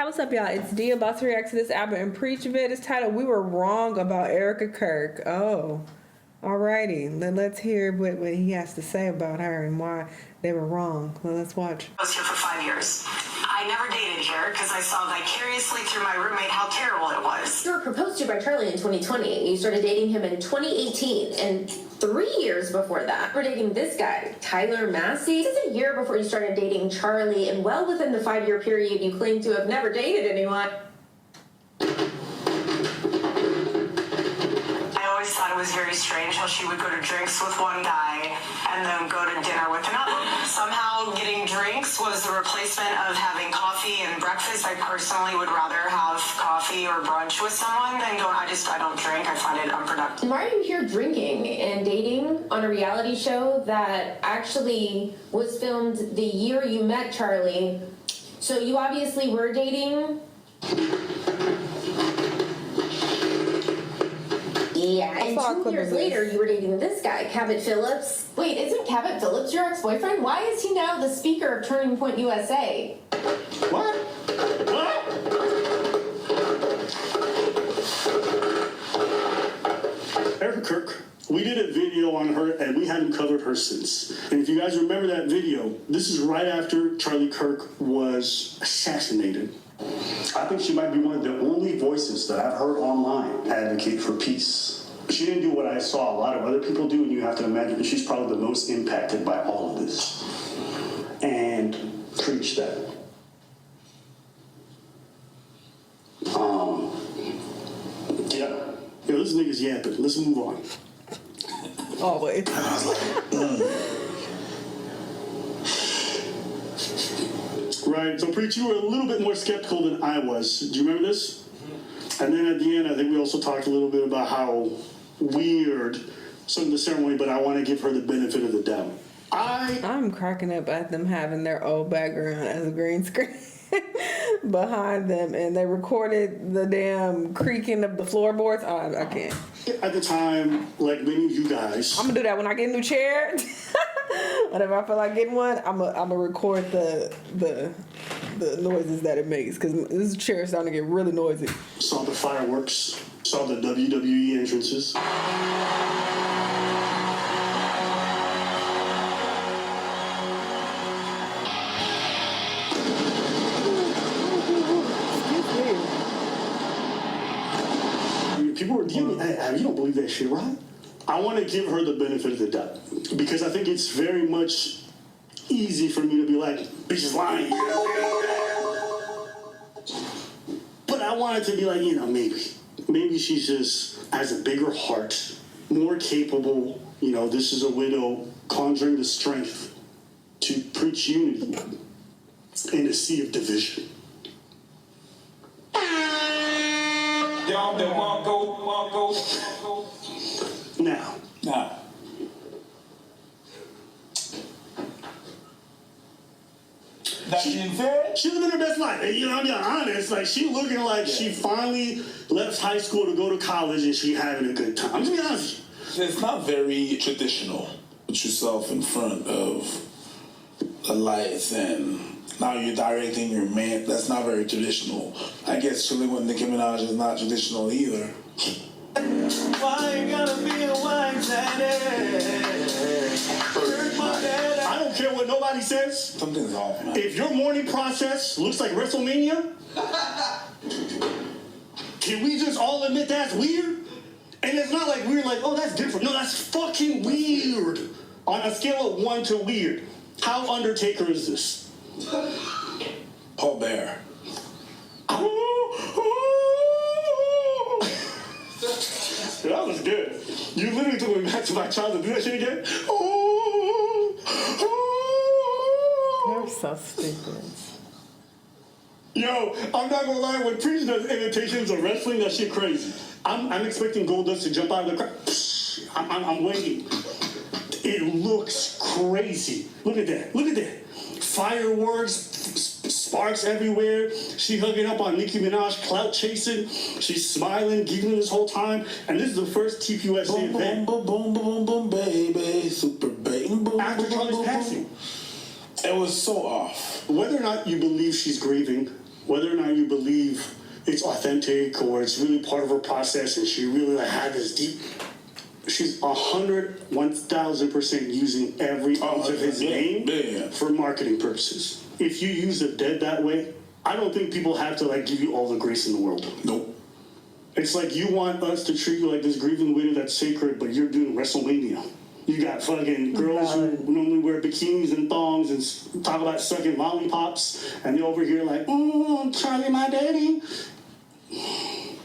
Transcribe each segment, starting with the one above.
What's up, y'all? It's D about to react to this album and preach of it. It's titled "We Were Wrong About Erika Kirk." Oh, alrighty. Then let's hear what he has to say about her and why they were wrong. Well, let's watch. I was here for 5 years. I never dated here because I saw vicariously through my roommate how terrible it was. You were proposed to by Charlie in 2020. You started dating him in 2018, and 3 years before that, we're dating this guy, Tyler Massey. This is a year before you started dating Charlie, and well within the 5-year period, you claim to have never dated anyone. I always thought it was very strange how she would go to drinks with one guy and then go to dinner with another. Somehow getting drinks was the replacement of having coffee and breakfast. I personally would rather have coffee or brunch with someone than going, I don't drink. I find it unproductive. Why are you here drinking and dating on a reality show that actually was filmed the year you met Charlie? So you obviously were dating. Yeah, and 2 years later, you were dating this guy, Cabot Phillips. Wait, isn't Cabot Phillips your ex-boyfriend? Why is he now the speaker of Turning Point USA? What? Erika Kirk, we did a video on her and we hadn't covered her since. And if you guys remember that video, this is right after Charlie Kirk was assassinated. I think she might be one of the only voices that I've heard online advocate for peace. She didn't do what I saw a lot of other people do, and you have to imagine that she's probably the most impacted by all of this. And preach that. Yeah. Yo, this nigga's yapping. Let's move on. Always. And I was like, Right, so Preach, you were a little bit more skeptical than I was. Do you remember this? And then at the end, I think we also talked a little bit about how weird some of the ceremony, but I want to give her the benefit of the doubt. I'm cracking up at them having their old background as a green screen behind them, and they recorded the damn creaking of the floorboards. I can't. At the time, like many of you guys, I'm gonna do that when I get a new chair. Whenever I feel like getting one, I'm gonna record the noises that it makes, because this chair is starting to get really noisy. Saw the fireworks, saw the WWE entrances. People were dealing with that. You don't believe that shit, right? I want to give her the benefit of the doubt, because I think it's very much easy for me to be like, bitch is lying. But I want it to be like, maybe she just has a bigger heart, more capable. This is a widow conjuring the strength to preach unity in a sea of division. Now. She living her best life. And, I'm being honest. Like, she looking like she finally left high school to go to college and she having a good time. I'm just being honest with you. It's not very traditional. Put yourself in front of the lights and now you're directing your man. That's not very traditional. I guess chilling with Nicki Minaj is not traditional either. Why you gotta be a white I don't care what nobody says. Something's off, man. If your morning process looks like WrestleMania, can we just all admit that's weird? And it's not like we're like, oh, that's different. No, that's fucking weird. On a scale of 1 to weird, how Undertaker is this? Paul Bear. That was good. You literally took me back to my childhood. Do that shit again? You're so stupid. Yo, I'm not gonna lie. When Preach does imitations of wrestling, that shit crazy. I'm expecting Goldust to jump out of the crowd. I'm waiting. It looks crazy. Look at that. Look at that. Fireworks, sparks everywhere. She hugging up on Nicki Minaj, Clout chasing. She's smiling, giggling this whole time. And this is the first TPUSA event. Boom, boom, boom, boom, baby. Super baby. Boom, After Charlie's passing. It was so off. Whether or not you believe she's grieving, whether or not you believe it's authentic or it's really part of her process and she really like had this deep, she's 1,000% using every ounce of his name for marketing purposes. If you use the dead that way, I don't think people have to like give you all the grace in the world. Nope. It's like you want us to treat you like this grieving widow that's sacred, but you're doing WrestleMania. You got fucking girls who normally wear bikinis and thongs and talk about sucking lollipops, and they're over here like, Charlie, my daddy.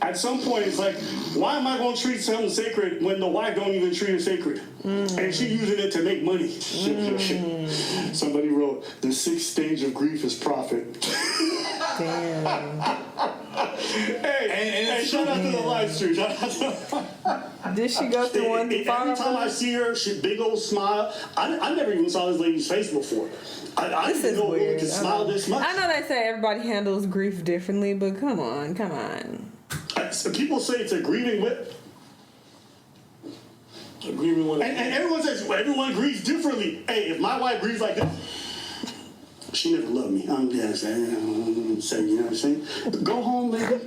At some point, it's like, why am I going to treat something sacred when the wife don't even treat it sacred? And she using it to make money. Somebody wrote, the 6th stage of grief is profit. Damn. Hey, shout out to the live stream. Shout out to Did she go through one to every time I see her, she big old smile. I never even saw this lady's face before. I This didn't is know a woman weird. could smile this much. I know they say everybody handles grief differently, but come on. People say it's a grieving whip. Agreement with And everyone says everyone grieves differently. Hey, if my wife grieves like this, she never loved me. I'm just saying, you know what I'm saying? Go home, baby.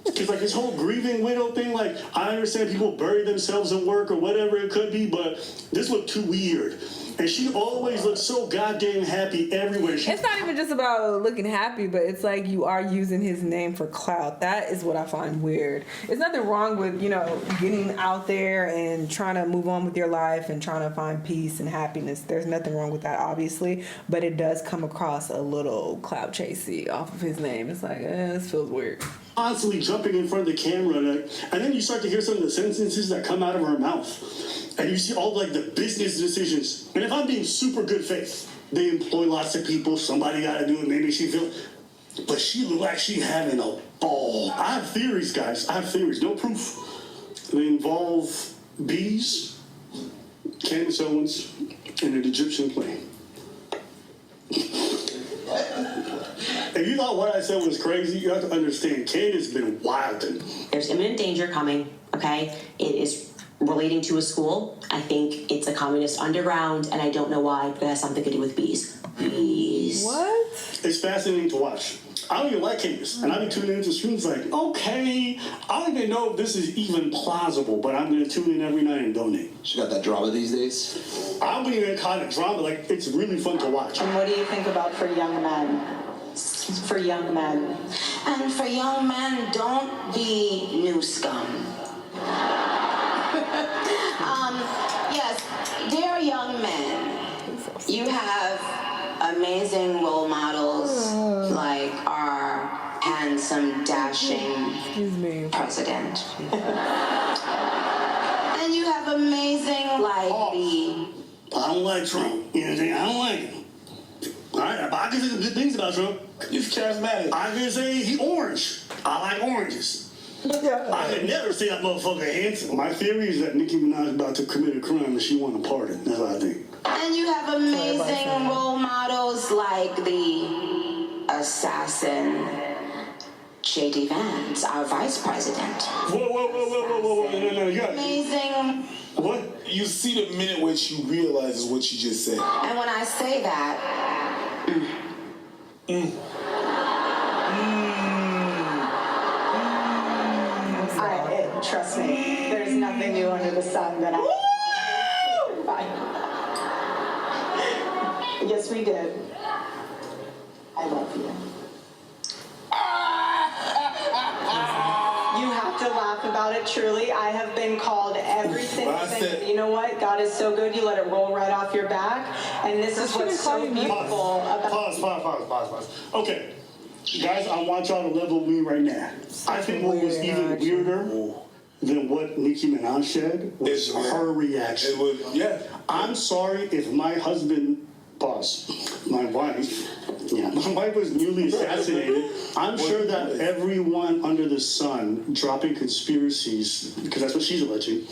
Because like this whole grieving widow thing, like I understand people bury themselves in work or whatever it could be, but this looked too weird. And she always looked so goddamn happy everywhere. It's not even just about looking happy, but it's like you are using his name for clout. That is what I find weird. There's nothing wrong with, getting out there and trying to move on with your life and trying to find peace and happiness. There's nothing wrong with that, obviously, but it does come across a little clout chasey off of his name. It's like, this feels weird. Constantly jumping in front of the camera, and then you start to hear some of the sentences that come out of her mouth, and you see all like the business decisions. And if I'm being super good faith, they employ lots of people. Somebody got to do it. Maybe she feels, but she look like she having a ball. I have theories, guys. I have theories. No proof. They involve bees, Candace Owens, and an Egyptian plane. If you thought what I said was crazy, you have to understand, Candace has been wilding. There's imminent danger coming, okay? It is relating to a school. I think it's a communist underground, and I don't know why, but it has something to do with bees. Bees. What? It's fascinating to watch. I don't even like Candace, and I've been tuning into streams like, okay, I don't even know if this is even plausible, but I'm going to tune in every night and donate. She got that drama these days? I wouldn't even call it drama, like, it's really fun to watch. And what do you think about for young men? For young men. And for young men, don't be new scum. Yes, dear young men, you have amazing role models like our handsome, dashing president. And you have amazing, like the... I don't like Trump. You know what I'm saying? I don't like him. All right, but I can say some good things about Trump. He's charismatic. I can say he's orange. I like oranges. I could never say that motherfucker handsome. My theory is that Nicki Minaj is about to commit a crime and she won a pardon. That's what I think. And you have amazing role models like the assassin J.D. Vance, our vice president. Whoa. No, you got Amazing. What? You see the minute which you realize is what you just said. And when I say that, Trust me, there's nothing new under the sun that I... Yes, we did. I love you. You have to laugh about it, truly. I have been called everything. You know what? God is so good, you let it roll right off your back. And this is what's so beautiful about... Pause. Okay. Guys, I want y'all to level me right now. I think what was even weirder than what Nicki Minaj said was her reaction. I'm sorry if my husband, my wife was newly assassinated. I'm sure that everyone under the sun dropping conspiracies, because that's what she's alleging,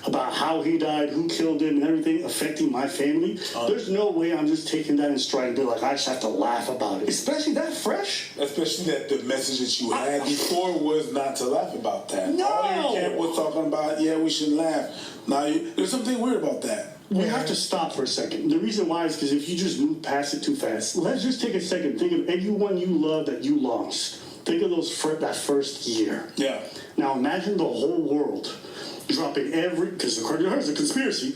about how he died, who killed him, and everything affecting my family. There's no way I'm just taking that in stride and be like, I just have to laugh about it. Especially that fresh. Especially that the message that you had before was not to laugh about that. No! All your camp was talking about, we should laugh. Now, there's something weird about that. We have to stop for a second. The reason why is because if you just move past it too fast, let's just take a second. Think of everyone you love that you lost. Think of that first year. Yeah. Now imagine the whole world dropping because according to her, it's a conspiracy.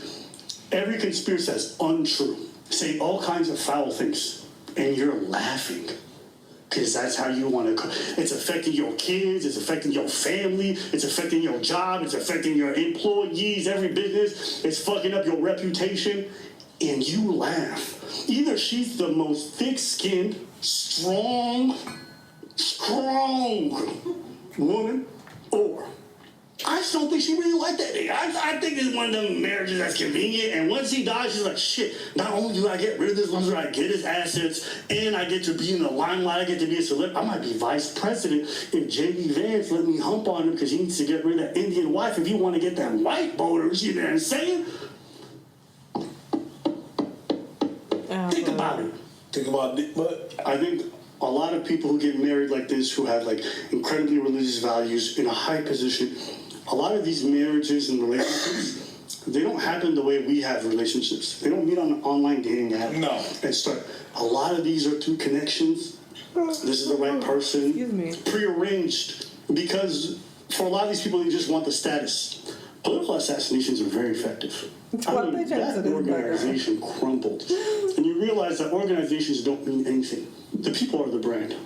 Every conspiracy that's untrue. Say all kinds of foul things. And you're laughing. Because that's how you want to. It's affecting your kids. It's affecting your family. It's affecting your job. It's affecting your employees. Every business. It's fucking up your reputation. And you laugh. Either she's the most thick-skinned, strong woman, or I just don't think she really liked that nigga. I think it's one of them marriages that's convenient, and once he dies, she's like, shit, not only do I get rid of this loser, I get his assets, and I get to be in the limelight, I get to be a celebrity. I might be vice president if J.D. Vance let me hump on him because he needs to get rid of that Indian wife if you want to get them white voters, you know what I'm saying? Think about it. But I think a lot of people who get married like this, who have like incredibly religious values in a high position, a lot of these marriages and relationships, they don't happen the way we have relationships. They don't meet on an online dating app. No. And start. A lot of these are through connections. This is the right person. Excuse me. Prearranged. Because for a lot of these people, they just want the status. Political assassinations are very effective. That organization crumbled. And you realize that organizations don't mean anything. The people are the brand.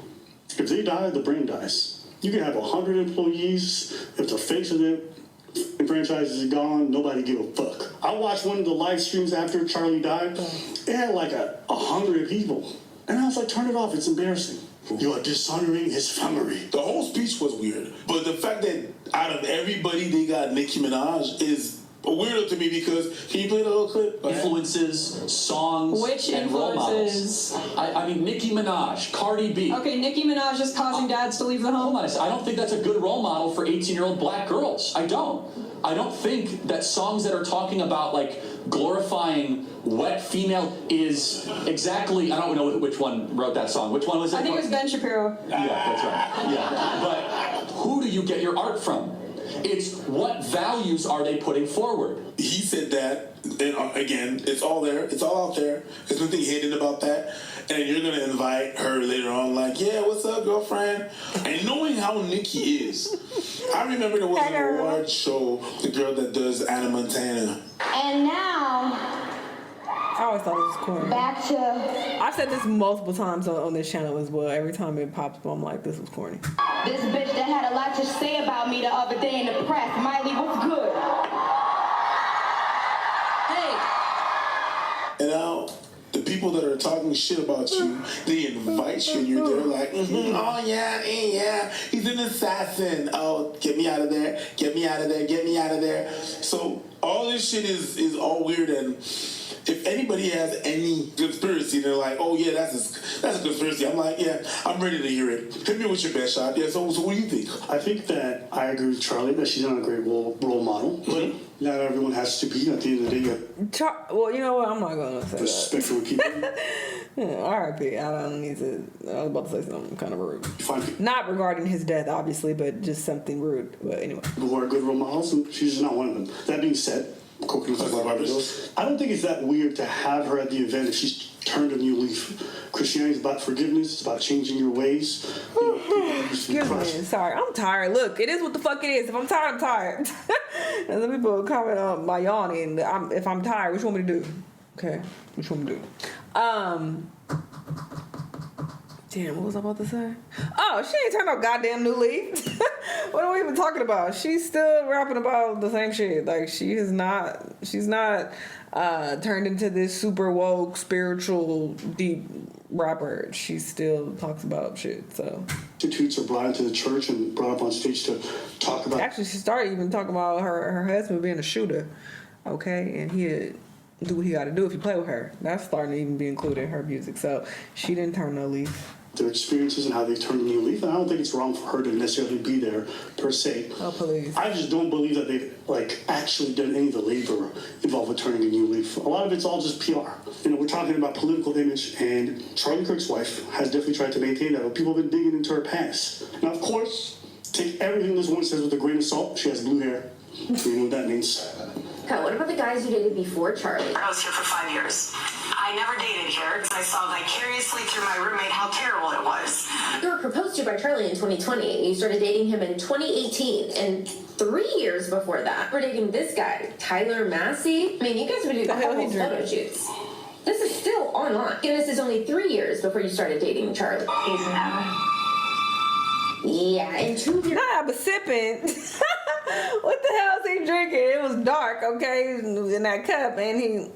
If they die, the brand dies. You can have 100 employees. If the face of the franchise is gone, nobody give a fuck. I watched one of the live streams after Charlie died. It had like 100 people. And I was like, turn it off. It's embarrassing. You are dishonoring his family. the whole speech was weird. But the fact that out of everybody they got Nicki Minaj is weirder to me because can you play the little clip? Influences, songs, Which and role influences? models. I mean, Nicki Minaj, Cardi B. Okay, Nicki Minaj is causing dads to leave the home. Hold on a second. I don't think that's a good role model for 18-year-old black girls. I don't think that songs that are talking about like glorifying wet female is exactly. I don't know which one wrote that song. Which one was it? I think it was Ben Shapiro. Yeah, that's right. Yeah, but who do you get your art from? It's what values are they putting forward? He said that, and again, it's all there. It's all out there. There's nothing hidden about that. And you're going to invite her later on, like, yeah, what's up, girlfriend? And knowing how Nicki is, I remember there was an award show, the girl that does Anna Montana. And now, I always thought it was corny. back to I've said this multiple times on this channel as well. Every time it pops up, I'm like, this was corny. this bitch that had a lot to say about me the other day in the press. Miley, what's good? Hey, And now, the people that are talking shit about you, they invite you, and you're there like, oh yeah, he's an assassin. Oh, get me out of there, get me out of there, get me out of there. So all this shit is all weird, and if anybody has any conspiracy, they're like, oh yeah, that's a conspiracy. I'm like, yeah, I'm ready to hear it. Hit me with your best shot. Yeah, so what do you think? I think that I agree with Charlie that she's not a great role model, but not everyone has to be. At the end of the day, you have Well, you know what? I'm not going to say respect for people. R.I.P. I don't need to. I was about to say something kind of rude. Find Not regarding his death, obviously, but just something rude. But anyway. people who are good role models, and she's just not one of them. That being said, I don't think it's that weird to have her at the event if she's turned a new leaf. Christianity is about forgiveness. It's about changing your ways. Excuse me. Sorry. I'm tired. Look, it is what the fuck it is. If I'm tired, I'm tired. And some people comment on my yawning. If I'm tired, what you want me to do? Okay. What you want me to do? Damn, what was I about to say? Oh, she ain't turned no goddamn new leaf. What are we even talking about? She's still rapping about the same shit. Like, she's not turned into this super woke, spiritual, deep rapper. She still talks about shit, so. Institutes are brought into the church and brought up on stage to talk about. Actually, she started even talking about her husband being a shooter, okay? And he'd do what he got to do if you play with her. That's starting to even be included in her music, so she didn't turn no leaf. Their experiences and how they turned a new leaf, and I don't think it's wrong for her to necessarily be there per se. Oh, please. I just don't believe that they've actually done any of the labor involved with turning a new leaf. A lot of it's all just PR. We're talking about political image, and Charlie Kirk's wife has definitely tried to maintain that, but people have been digging into her past. Now, of course, take everything this woman says with a grain of salt. She has blue hair. You know what that means. What about the guys you dated before Charlie? I was here for 5 years. I never dated here. I saw vicariously through my roommate how terrible it was. You were proposed to by Charlie in 2020. You started dating him in 2018, and 3 years before that, we're dating this guy, Tyler Massey. I mean, you guys would do the whole photo shoots. This is still online. And this is only 3 years before you started dating Charlie. He's never. Yeah, and 2 years. Nah, but sipping. What the hell is he drinking? It was dark, okay, in that cup, and he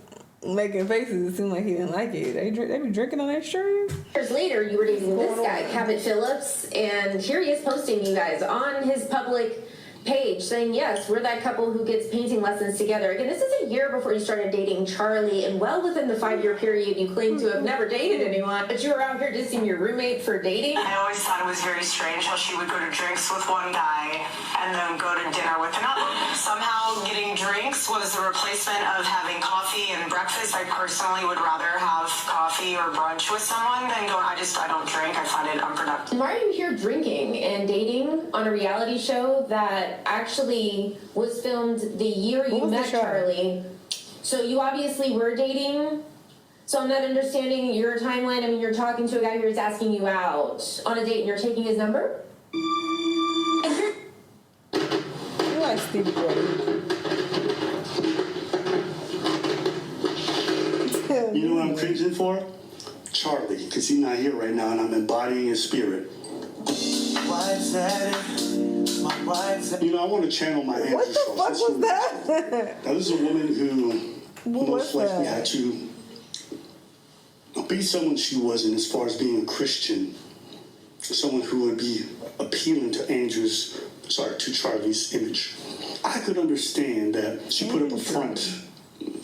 making faces. It seemed like he didn't like it. They be drinking on that stream. Years later, you were dating this guy, Cabot Phillips, and here he is posting you guys on his public page saying, yes, we're that couple who gets painting lessons together. Again, this is a year before you started dating Charlie, and well within the 5-year period you claim to have never dated anyone, but you were out here dissing your roommate for dating. I always thought it was very strange how she would go to drinks with one guy and then go to dinner with another. Somehow getting drinks was the replacement of having coffee and breakfast. I personally would rather have coffee or brunch with someone than go, I don't drink. I find it unproductive. Why are you here drinking and dating on a reality show that actually was filmed the year you met Charlie? So you obviously were dating. So I'm not understanding your timeline. I mean, you're talking to a guy who's asking you out on a date and you're taking his number? You like Stevie Jordan. You know what I'm cringing for? Charlie, because he's not here right now and I'm embodying his spirit. You know, I want to channel my ancestors. What the fuck was that? Now, this is a woman who most likely had to be someone she wasn't as far as being a Christian. Someone who would be appealing to Charlie's image. I could understand that she put up a front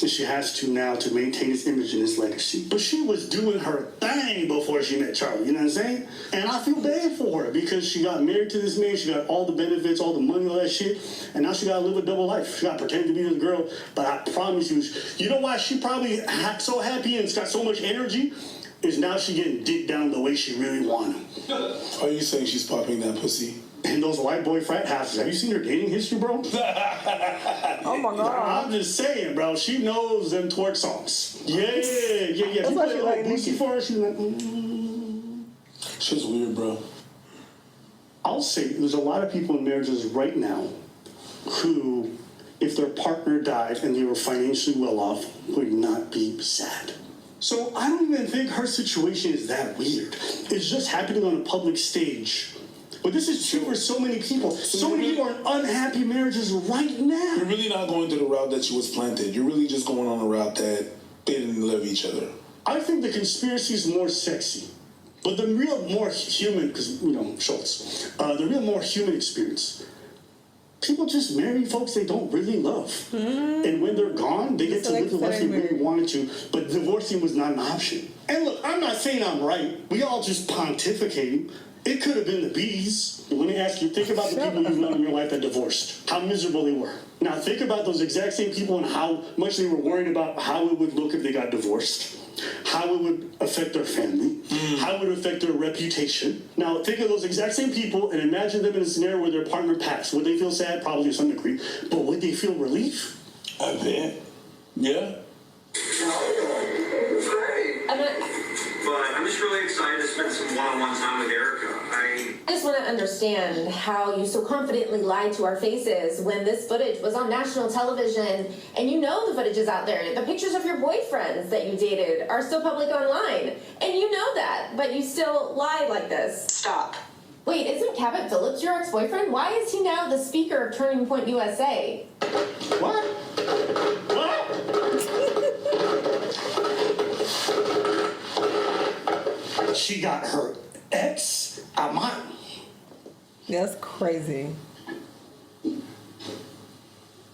that she has to now to maintain his image and his legacy. But she was doing her thing before she met Charlie, you know what I'm saying? And I feel bad for her because she got married to this man, she got all the benefits, all the money, all that shit, and now she gotta live a double life. She gotta pretend to be this girl, but I promise you know why she probably so happy and it's got so much energy? Is now she getting dicked down the way she really wanted. Are you saying she's popping that pussy? And those white boy frat houses. Have you seen her dating history, bro? Oh my God. I'm just saying, bro. She knows them twerk songs. Yeah. That's why she like Nicki for her. She's like, She's weird, bro. I'll say there's a lot of people in marriages right now who, if their partner died and they were financially well off, would not be sad. So I don't even think her situation is that weird. It's just happening on a public stage. But this is true for so many people. So many people are in unhappy marriages right now. You're really not going to the route that she was planted. You're really just going on a route that they didn't love each other. I think the conspiracy is more sexy. But the real more human, because, Schultz, the real more human experience. People just marry folks they don't really love. And when they're gone, they get to live the life they really wanted to. But divorcing was not an option. And look, I'm not saying I'm right. We all just pontificating. It could have been the bees. Let me ask you, think about the people you've known in your life that divorced. How miserable they were. Now think about those exact same people and how much they were worried about how it would look if they got divorced. How it would affect their family. How it would affect their reputation. Now think of those exact same people and imagine them in a scenario where their partner passed. Would they feel sad? Probably to some degree. But would they feel relief? I bet. Yeah. It's great. But I'm just really excited to spend some one-on-one time with Erika. I just want to understand how you so confidently lied to our faces when this footage was on national television, and you know the footage is out there. The pictures of your boyfriends that you dated are still public online, and you know that, but you still lie like this. Stop. Wait, isn't Cabot Phillips your ex-boyfriend? Why is he now the speaker of Turning Point USA? What? She got her ex out my... That's crazy.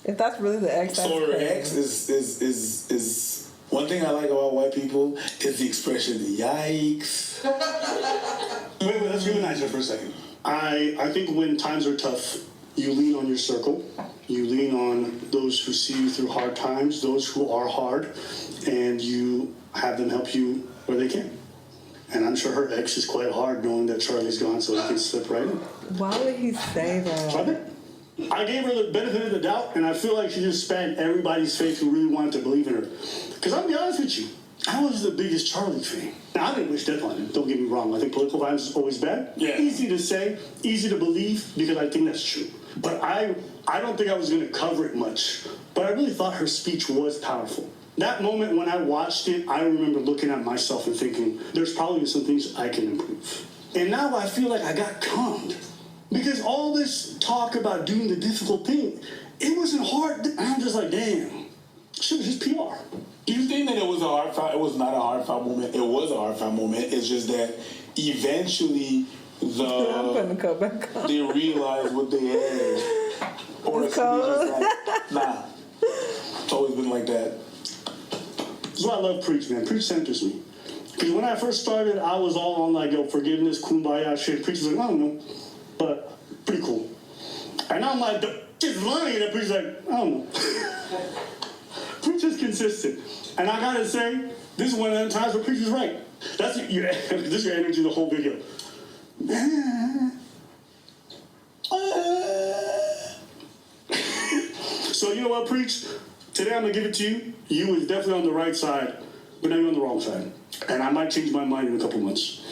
If that's really the ex, that's So her crazy. ex is one thing I like about white people is the expression yikes. Wait, let's humanize her for a second. I think when times are tough, you lean on your circle. You lean on those who see you through hard times, those who are hard, and you have them help you where they can. And I'm sure her ex is quite hard knowing that Charlie's gone so he can slip right in. Why would he say that? Charlie? I gave her the benefit of the doubt, and I feel like she just spanked everybody's face who really wanted to believe in her. Because I'll be honest with you, I was the biggest Charlie fan. Now, I didn't wish death on him, don't get me wrong. I think political violence is always bad. Yeah. Easy to say, easy to believe, because I think that's true. But I don't think I was going to cover it much. But I really thought her speech was powerful. That moment when I watched it, I remember looking at myself and thinking, there's probably some things I can improve. And now I feel like I got calmed. Because all this talk about doing the difficult thing, it wasn't hard. I'm just like, damn, shit was just PR. Do you think that it was a hard fight? It was not a hard fight moment. It was a hard fight moment. It's just that eventually they realized what they had. Or it's just like, nah. It's always been like that. That's why I love Preach, man. Preach centers me. Because when I first started, I was all on like, yo, forgiveness, kumbaya shit. Preach was like, I don't know. But pretty cool. And now I'm like, the shit's funny. And Preach's like, I don't know. Preach is consistent. And I gotta say, this is one of them times where Preach is right. This is your energy the whole video. So you know what, Preach? Today I'm gonna give it to you. You was definitely on the right side, but now you're on the wrong side. And I might change my mind in a couple months.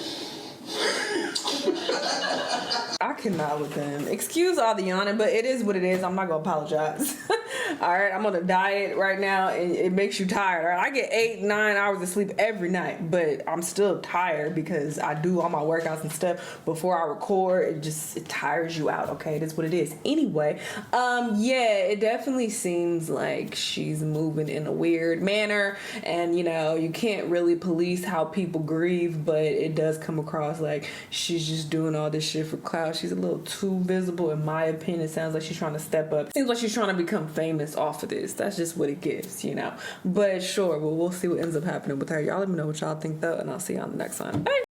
I cannot with them. Excuse all the yawning, but it is what it is. I'm not gonna apologize. All right, I'm on a diet right now, and it makes you tired. All right, I get 8-9 hours of sleep every night, but I'm still tired because I do all my workouts and stuff before I record. It tires you out. Okay, that's what it is. Anyway, yeah, it definitely seems like she's moving in a weird manner, and you can't really police how people grieve, but it does come across like she's just doing all this shit for clout. She's a little too visible, in my opinion. It sounds like she's trying to step up. Seems like she's trying to become famous off of this. That's just what it gives, But sure, we'll see what ends up happening with her. Y'all let me know what y'all think, though, and I'll see y'all on the next one. Bye.